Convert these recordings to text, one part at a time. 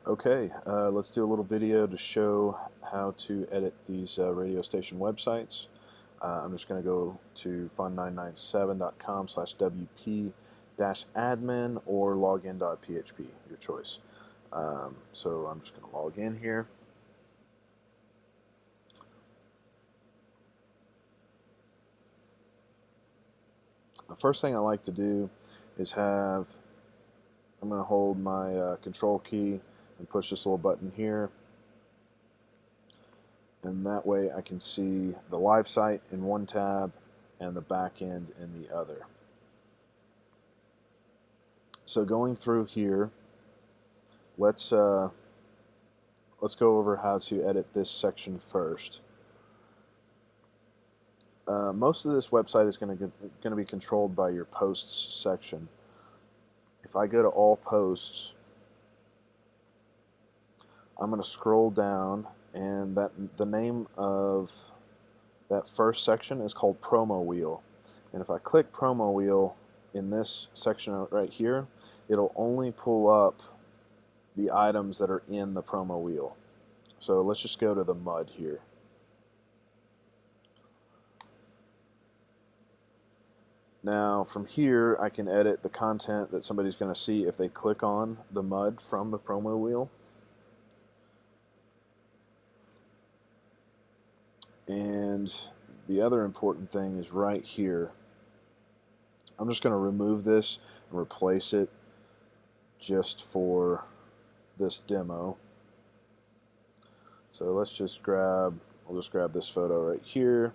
Okay, let's do a little video to show how to edit these radio station websites. I'm just going to go to fun997.com/wp-admin or login.php, your choice. So I'm just going to log in here. The first thing I like to do is I'm going to hold my control key and push this little button here. And that way I can see the live site in one tab and the back end in the other. So going through here, let's go over how to edit this section first. Most of this website is going to be controlled by your posts section. If I go to all posts, I'm going to scroll down, and the name of that first section is called Promo Wheel. And if I click Promo Wheel in this section right here, it'll only pull up the items that are in the promo wheel. So let's just go to the mud here. Now from here I can edit the content that somebody's going to see if they click on the mud from the promo wheel. And the other important thing is right here. I'm just going to remove this and replace it just for this demo. So let's just we'll just grab this photo right here.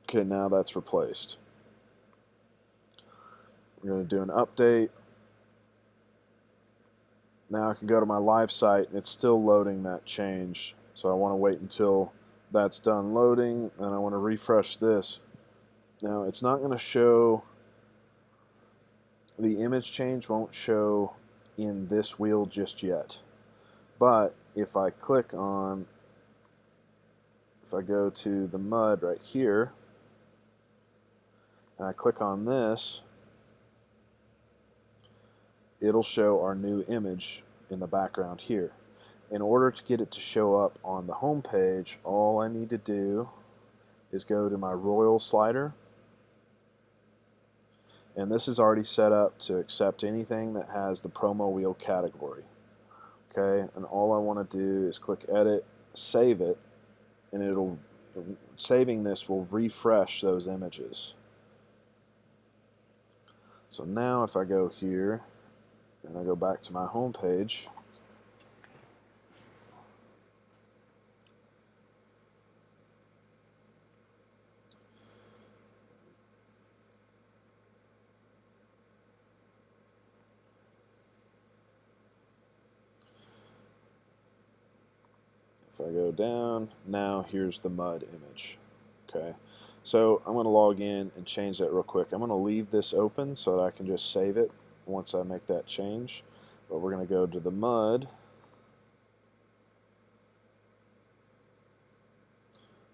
Okay, now that's replaced. We're going to do an update. Now I can go to my live site and it's still loading that change. So I want to wait until that's done loading, and I want to refresh this. Now it's not going to show, the image change won't show in this wheel just yet. But if I go to the mud right here, and I click on this, it'll show our new image in the background here. In order to get it to show up on the home page, all I need to do is go to my Royal slider, and this is already set up to accept anything that has the promo wheel category. Okay, and all I want to do is click Edit, save it, and saving this will refresh those images. So now if I go here and I go back to my home page, if I go down, now here's the mud image. Okay, so I'm going to log in and change that real quick. I'm going to leave this open so that I can just save it once I make that change. But we're going to go to the mud,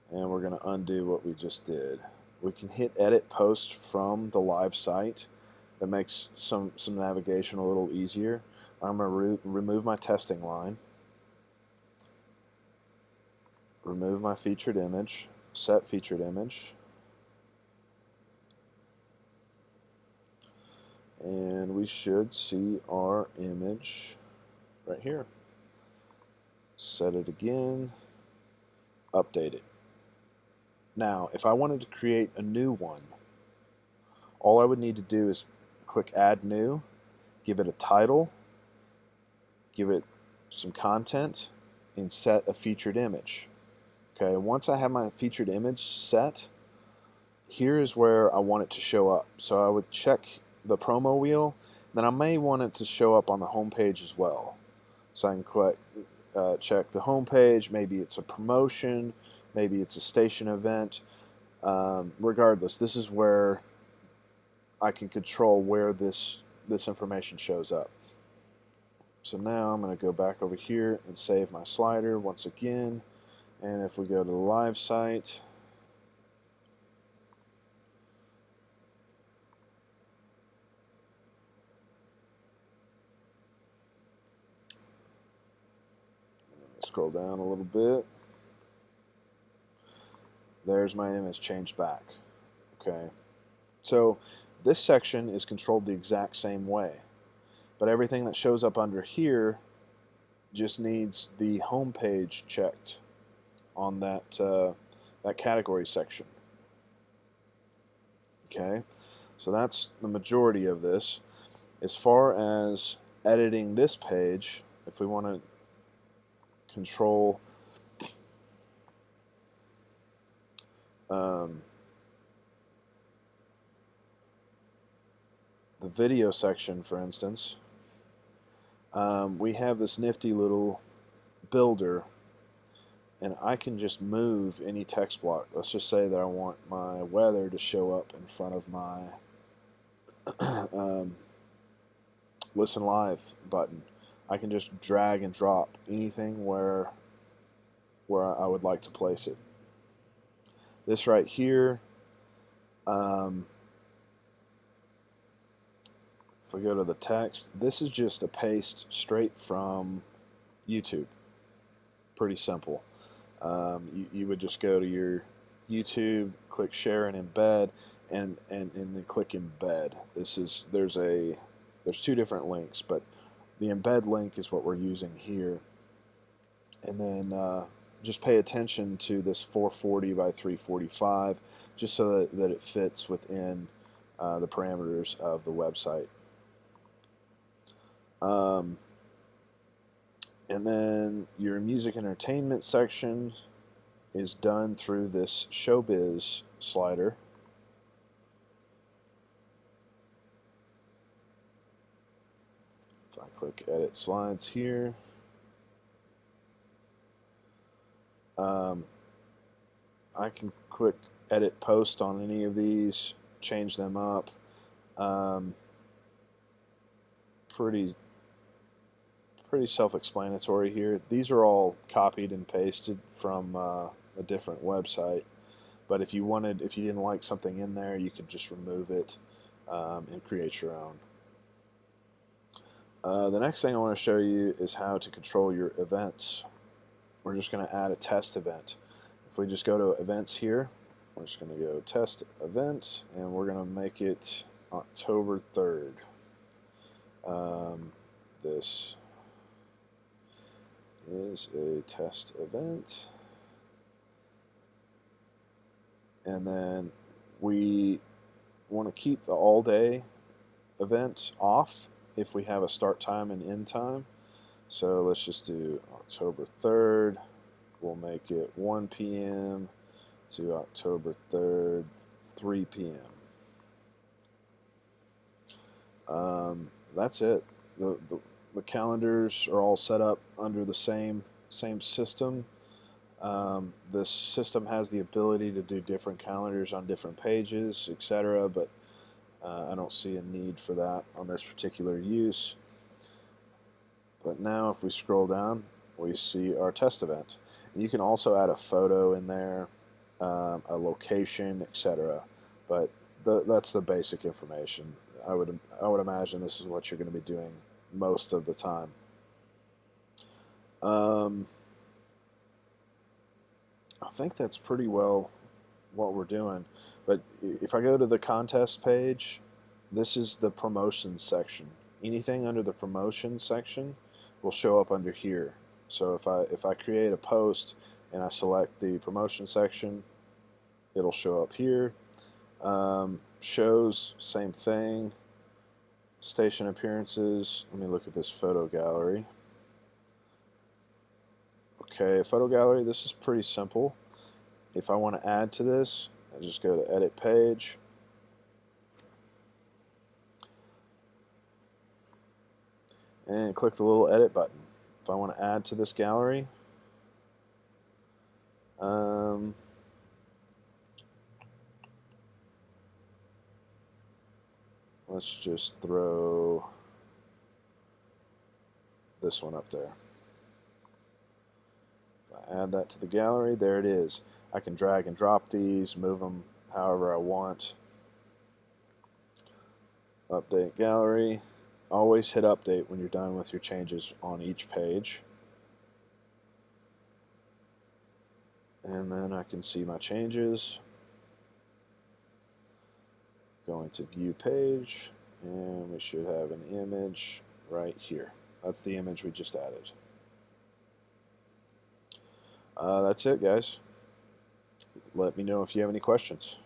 and we're going to undo what we just did. We can hit Edit Post from the live site. That makes some navigation a little easier. I'm going to remove my testing line, remove my featured image, set featured image, and we should see our image right here. Set it again, update it. Now, if I wanted to create a new one, all I would need to do is click Add New, give it a title, give it some content, and set a featured image. Okay, once I have my featured image set, here is where I want it to show up. So I would check the promo wheel, then I may want it to show up on the home page as well. So I can check the home page, maybe it's a promotion, maybe it's a station event. Regardless, this is where I can control where this information shows up. So now I'm going to go back over here and save my slider once again. And if we go to the live site, Scroll down a little bit. There's my image changed back. Okay, so this section is controlled the exact same way, but everything that shows up under here just needs the home page checked on that that category section. Okay, so that's the majority of this. As far as editing this page, if we want to control the video section, for instance, we have this nifty little builder, and I can just move any text block. Let's just say that I want my weather to show up in front of my listen live button. I can just drag and drop anything where I would like to place it. This right here, if we go to the text, this is just a paste straight from YouTube. Pretty simple. You would just go to your YouTube, click share and embed, and then click embed. There's two different links, but the embed link is what we're using here. And then just pay attention to this 440 by 345, just so that it fits within the parameters of the website. And then your music entertainment section is done through this Showbiz slider. If I click edit slides here, I can click edit post on any of these, change them up. Pretty self-explanatory here. These are all copied and pasted from a different website, but if you didn't like something in there, you could just remove it and create your own. The next thing I want to show you is how to control your events. We're just going to add a test event. If we just go to events here, we're just going to go test event, and we're going to make it October 3rd. This is a test event, and then we want to keep the all day event off if we have a start time and end time. So let's just do October 3rd. We'll make it 1 p.m. to October 3rd, 3 p.m. That's it. The calendars are all set up under the same system. This system has the ability to do different calendars on different pages, etc., but I don't see a need for that on this particular use. But now if we scroll down, we see our test event. And you can also add a photo in there, a location, etc. But that's the basic information. I would imagine this is what you're going to be doing most of the time. I think that's pretty well what we're doing. But if I go to the contest page, this is the promotions section. Anything under the promotions section will show up under here. So if I create a post and I select the promotion section, it'll show up here. Shows, same thing. Station appearances. Let me look at this photo gallery. Okay, photo gallery, this is pretty simple. If I want to add to this, I just go to edit page. And click the little edit button. If I want to add to this gallery, let's just throw this one up there. If I add that to the gallery, there it is. I can drag and drop these, move them however I want. Update gallery. Always hit update when you're done with your changes on each page. And then I can see my changes. Going to view page, and we should have an image right here. That's the image we just added. That's it, guys. Let me know if you have any questions.